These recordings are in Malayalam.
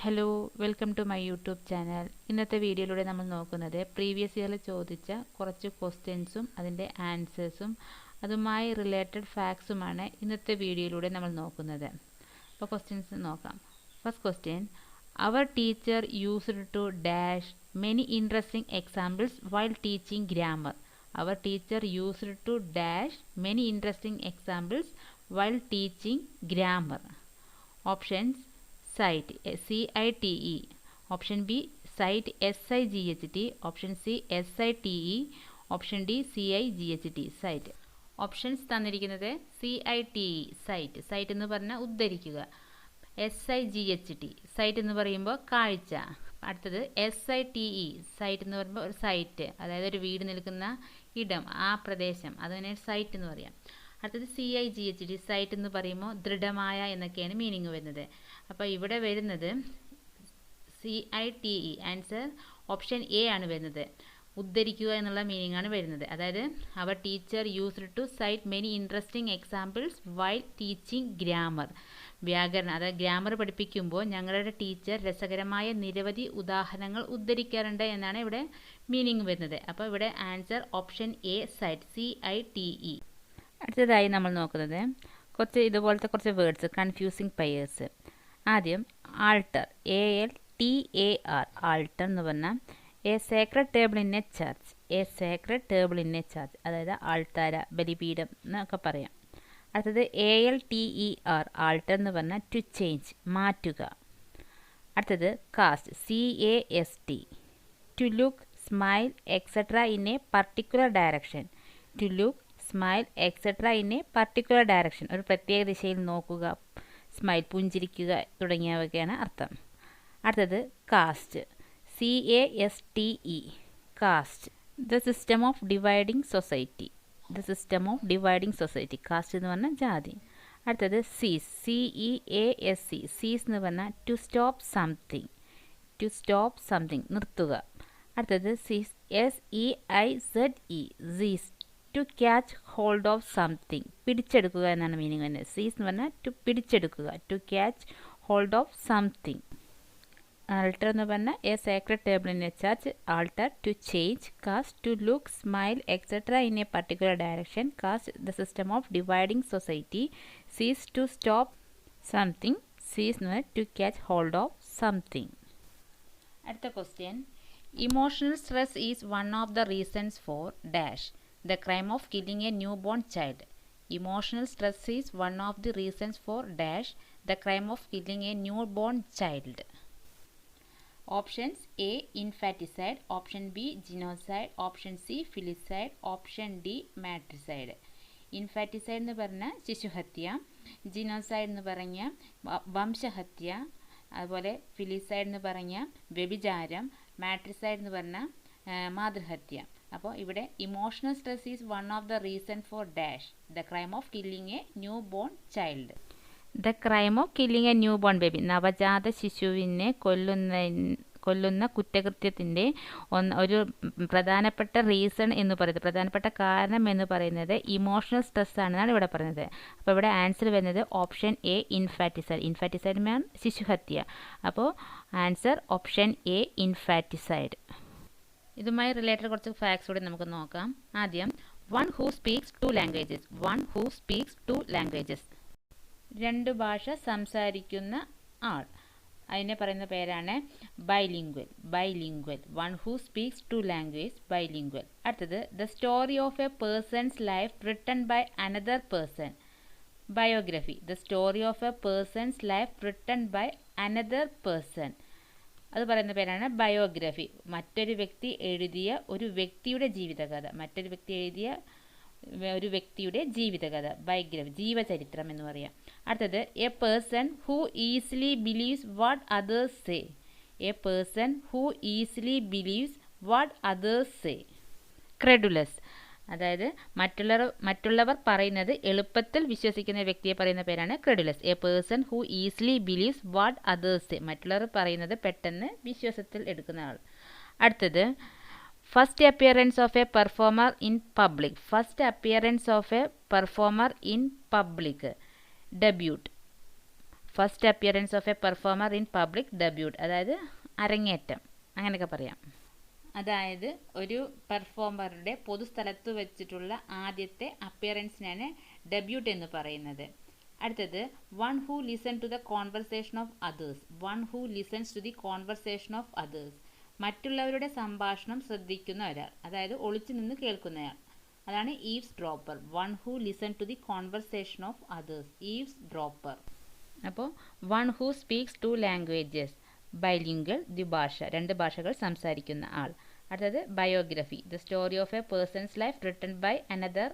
Hello welcome to my YouTube channel. ഇന്നത്തെ വീഡിയോയിലൂടെ നമ്മൾ നോക്കുന്നത് പ്രീവിയസ് ഇയറിൽ ചോദിച്ച കുറച്ച് ക്വസ്റ്റ്യൻസും അതിൻ്റെ ആൻസേഴ്സും അതുമായി റിലേറ്റഡ് ഫാക്ട്സുമാണ് ഇന്നത്തെ വീഡിയോയിലൂടെ നമ്മൾ നോക്കുന്നത്. അപ്പോൾ ക്വസ്റ്റ്യൻസ് നോക്കാം. First question, our teacher used to dash many interesting examples while teaching grammar. Our teacher used to dash many interesting examples while teaching grammar. Options: cite cite, option B cite sight, option C site, option D cight cite. Options തന്നിരിക്കുന്നത് CITE സൈറ്റ്, സൈറ്റ് എന്ന് പറഞ്ഞാൽ ഉദ്ധരിക്കുക. SIGHT സൈറ്റ് എന്ന് പറയുമ്പോൾ കാഴ്ച. അടുത്തത് SITE സൈറ്റ് എന്ന് പറയുമ്പോൾ ഒരു സൈറ്റ്, അതായത് ഒരു വീട് നിൽക്കുന്ന ഇടം, ആ പ്രദേശം, അതിനെ സൈറ്റ് എന്ന് പറയാം. അടുത്തത് CIGHT സൈറ്റ് എന്ന് പറയുമ്പോൾ ദൃഢമായ എന്നൊക്കെയാണ് മീനിങ് വരുന്നത്. അപ്പോൾ ഇവിടെ വരുന്നത് CITE, ആൻസർ ഓപ്ഷൻ എ ആണ് വരുന്നത്. ഉദ്ധരിക്കുക എന്നുള്ള മീനിങ് ആണ് വരുന്നത്. അതായത് അവർ teacher used to cite many interesting examples while teaching grammar. വ്യാകരണം, അതായത് ഗ്രാമർ പഠിപ്പിക്കുമ്പോൾ ഞങ്ങളുടെ ടീച്ചർ രസകരമായ നിരവധി ഉദാഹരണങ്ങൾ ഉദ്ധരിക്കാറുണ്ട് എന്നാണ് ഇവിടെ മീനിങ് വരുന്നത്. അപ്പോൾ ഇവിടെ answer option A site, CITE. അടുത്തതായി നമ്മൾ നോക്കുന്നത് ഇതുപോലത്തെ കുറച്ച് വേർഡ്സ്, കൺഫ്യൂസിങ് പെയേഴ്സ്. ആദ്യം ആൾട്ടർ, ALTAR, ആൾട്ടർ എന്ന് പറഞ്ഞാൽ a sacred table in a church, a sacred table in a church, അതായത് ആൾത്താര, ബലിപീഠം എന്നൊക്കെ പറയാം. അടുത്തത് ALTER, ആൾട്ടർ എന്ന് പറഞ്ഞാൽ ടു ചേഞ്ച്, മാറ്റുക. അടുത്തത് cast, CAST, to look, smile etcetera in a particular direction, to look, smile etcetera in a particular direction, ഒരു പ്രത്യേക ദിശയിൽ നോക്കുക, സ്മൈൽ, പുഞ്ചിരിക്കുക തുടങ്ങിയവയൊക്കെയാണ് അർത്ഥം. അടുത്തത് caste, CASTE, caste, the system of dividing society, the system of dividing society, caste എന്ന് പറഞ്ഞാൽ ജാതി. അടുത്തത് സീസ്, CEASE, സീസ് എന്ന് പറഞ്ഞാൽ to stop something, to stop something, നിർത്തുക. അടുത്തത് seize, SEIZE, seize, to catch hold of something, പിടിച്ചെടുക്കുക എന്നാണ് മീനിങ് വരുന്നത്. സീസ് എന്ന് പറഞ്ഞാൽ ടു പിടിച്ചെടുക്കുക, to catch hold of something. Altar എന്ന് പറഞ്ഞാൽ a sacred table in a church, alter to change, cast to look, smile etcetera in a particular direction, caste the system of dividing society, cease to stop something, seize എന്ന് പറഞ്ഞാൽ to catch hold of something. അടുത്ത question, emotional stress is one of the reasons for dash the crime of killing a newborn child. Emotional stress is one of the reasons for dash the crime of killing a newborn child. Options: A infanticide, option B genocide, option C filicide, option D matricide. ഇൻഫാറ്റിസൈഡ് എന്ന് പറഞ്ഞാൽ ശിശുഹത്യ, ജിനോസൈഡ് എന്ന് പറഞ്ഞാൽ വംശഹത്യ, അതുപോലെ ഫിലിസൈഡ് എന്ന് പറഞ്ഞാൽ വ്യഭിചാരം, മാട്രിസൈഡ് എന്ന് പറഞ്ഞാൽ മാതൃഹത്യ. അപ്പോൾ ഇവിടെ emotional stress is one of the reason for dash the crime of killing A new born child. The crime of killing A new born baby, നവജാത ശിശുവിനെ കൊല്ലുന്ന കുറ്റകൃത്യത്തിൻ്റെ ഒരു പ്രധാനപ്പെട്ട റീസൺ എന്ന് പറയുന്നത്, പ്രധാനപ്പെട്ട കാരണം എന്ന് പറയുന്നത് ഇമോഷണൽ സ്ട്രെസ് ആണെന്നാണ് ഇവിടെ പറയുന്നത്. അപ്പോൾ ഇവിടെ ആൻസർ വരുന്നത് ഓപ്ഷൻ എ ഇൻഫാറ്റിസൈഡ്. ഇൻഫാറ്റിസൈഡ് മീൻ ശിശുഹത്യ. അപ്പോൾ ആൻസർ ഓപ്ഷൻ എ ഇൻഫാറ്റിസൈഡ്. ഇതുമായി റിലേറ്റഡ് കുറച്ച് ഫാക്ട്സ് കൂടി നമുക്ക് നോക്കാം. ആദ്യം, one who speaks two languages, one who speaks two languages, രണ്ട് ഭാഷ സംസാരിക്കുന്ന ആൾ, അതിനെ പറയുന്ന പേരാണ് bilingual, bilingual, one who speaks two language, bilingual. അടുത്തത്, the story of a person's life written by another person, biography, the story of a person's life written by another person, അത് പറയുന്ന പേരാണ് ബയോഗ്രഫി. മറ്റൊരു വ്യക്തി എഴുതിയ ഒരു വ്യക്തിയുടെ ജീവിതകഥ, മറ്റൊരു വ്യക്തി എഴുതിയ ഒരു വ്യക്തിയുടെ ജീവിതകഥ, ബയോഗ്രഫി, ജീവചരിത്രം എന്ന് പറയാം. അടുത്തത്, a person who easily believes what others say, a person who easily believes what others say, credulous, അതായത് മറ്റുള്ളവർ പറയുന്നത് എളുപ്പത്തിൽ വിശ്വസിക്കുന്ന വ്യക്തിയെ പറയുന്ന പേരാണ് credulous. A person who easily believes what others say, മറ്റുള്ളവർ പറയുന്നത് പെട്ടെന്ന് വിശ്വാസത്തിൽ എടുക്കുന്ന ആൾ. അടുത്തത്, first appearance of a performer in public, first appearance of a performer in public, debut, first appearance of a performer in public debut, അതായത് അരങ്ങേറ്റം അങ്ങനെയൊക്കെ പറയാം. അതായത് ഒരു പെർഫോമറുടെ പൊതുസ്ഥലത്ത് വെച്ചിട്ടുള്ള ആദ്യത്തെ അപ്പിയറൻസിനാണ് ഡെബ്യൂട്ട് എന്ന് പറയുന്നത്. അടുത്തത് one who listen to the conversation of others. One who listens to the conversation of others, മറ്റുള്ളവരുടെ സംഭാഷണം ശ്രദ്ധിക്കുന്ന ഒരാൾ, അതായത് ഒളിച്ചു നിന്ന് കേൾക്കുന്നയാൾ, അതാണ് eavesdropper. One who listen to the conversation of others, eavesdropper. അപ്പോൾ one who speaks two languages, bilingual, ദ്വിഭാഷ, 2 ഭാഷകൾ സംസാരിക്കുന്ന ആൾ. അടുത്തത് biography, the story of a person's life written by another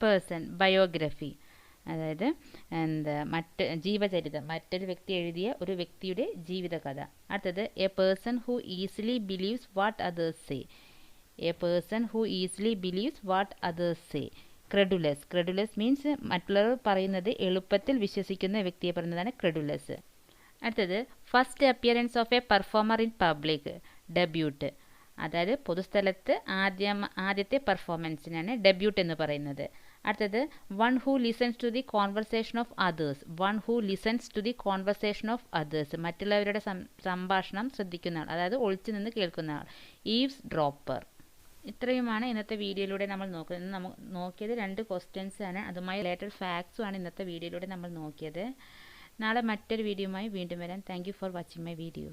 person, biography, അതായത് ജീവചരിതം, മറ്റൊരു വ്യക്തി എഴുതിയ ഒരു വ്യക്തിയുടെ ജീവിതകഥ. അടുത്തത് a person who easily believes what others say, a person who easily believes what others say, credulous. Credulous means മറ്റുള്ളവർ പറയുന്നത് എളുപ്പത്തിൽ വിശ്വസിക്കുന്ന വ്യക്തിയെ പറയുന്നതാണ് ക്രെഡുലസ്. അടുത്തത് first appearance of a performer in public, debut, അതായത് പൊതുസ്ഥലത്ത് ആദ്യത്തെ പെർഫോമൻസിനാണ് ഡെബ്യൂട്ട് എന്ന് പറയുന്നത്. അടുത്തത് one who listens to the conversation of others, one who listens to the conversation of others, മറ്റുള്ളവരുടെ സംഭാഷണം ശ്രദ്ധിക്കുന്ന ആൾ, അതായത് ഒളിച്ചു നിന്ന് കേൾക്കുന്ന ആൾ, ഈവ്സ് ഡ്രോപ്പർ. ഇത്രയുമാണ് ഇന്നത്തെ വീഡിയോയിലൂടെ നമ്മൾ നോക്കുന്നത്. നമ്മൾ നോക്കിയത് 2 ക്വസ്റ്റ്യൻസ് ആണ്, അതുമായി റിലേറ്റഡ് ഫാക്ട്സും ആണ് ഇന്നത്തെ വീഡിയോയിലൂടെ നമ്മൾ നോക്കിയത്. നാളെ മറ്റൊരു വീഡിയോയുമായി വീണ്ടും വരാം. Thank you for watching my video.